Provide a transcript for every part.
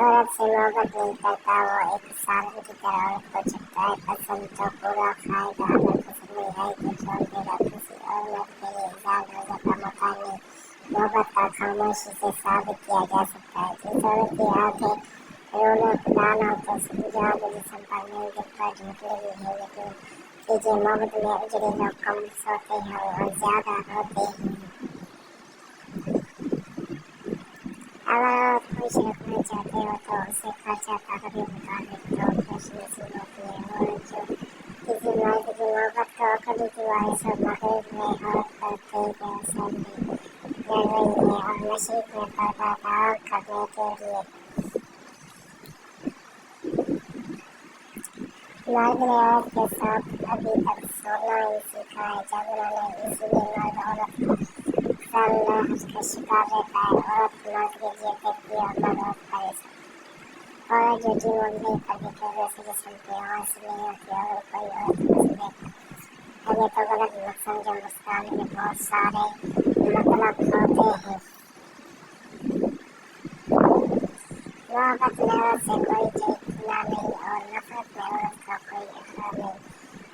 عورت سے محبت نہیں کرتا وہ ایک سالم کی طرح عورت کو چھپتا ہے، پسند تو پورا کھائے گا، اگر پسند نہیں آئی تو چھوڑ دے گا۔ کسی اور مرد کے لیے اظہار روزہ کا موقع نہیں، محبت کا خاموشی سے ثابت کیا جا سکتا ہے۔ جس عورت کی آنکھیں رونق دان ہو تو جان جسم پر نہیں دل پر جھوٹ لگی ہے، لیکن کیجیے محبت میں اجڑے لوگ کم سوتے ہیں اور زیادہ روتے ہیں۔ اگر عورت خوش رکھنا چاہتے ہو تو اسے خرچہ طاقت کے مطابق دو، خوش نصیب ہوتی ہے عورت جو کسی مرد کی محبت کو کبھی خواہش اور مغرب میں عورت پر تیز اثر میں لڑ رہی ہے اور مشرق میں پردہ دار کرنے کے لیے۔ مرد نے عورت کے ساتھ ابھی تک سونا ہی سیکھا ہے جب انہوں نے، اسی لیے مرد عورت کا لہج کا شکار رہتا ہے۔ عورت مرد کے لیے دیکھتی ہے اور مرد عورت پر ایسا۔ عورت جو جن منزل پر دیکھے ویسے جسم کی حاصل نہیں ہوتی، اگر کوئی عورت پسند لگے تو غلط مت سمجھو، مسکرانے میں بہت سارے مطلب ہوتے ہیں۔ محبت میں عورت سے کوئی چہنا نہیں اور نفرت میں عورت کا کوئی اخراج نہیں۔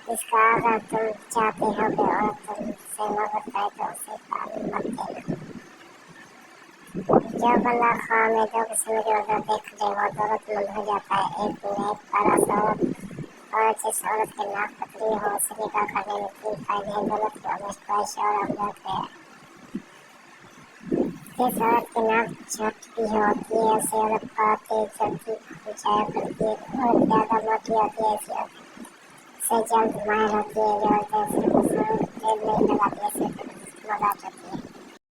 اس کا اگر تم چاہتے ہو کہ عورت تم سے محبت کرے تو اسے تعلیم مت دینا۔ جو بندہ خواہ میں جو قسم کی عورت دیکھ لے وہ دولت مند ہو جاتا ہے۔ ایک نیک پرست عورت جس عورت کی ناک پتلی ہو، اس سے نکاح کرنے میں 3 فائدے ہیں: دولت کی آمیزش اور امجاد ہے۔ جس عورت کی ناک چھوٹی ہوتی ہے اسے عورت بہت تیز جلدی کھنچایا کرتی ہے۔ عورت زیادہ موٹی ہوتی ہے ایسی عورت سے جلد مائل ہوتی ہے۔ جو عورتیں صرف اس میں نہیں لگاتی ایسی عورتیں زبردست مزاج ہوتی ہیں۔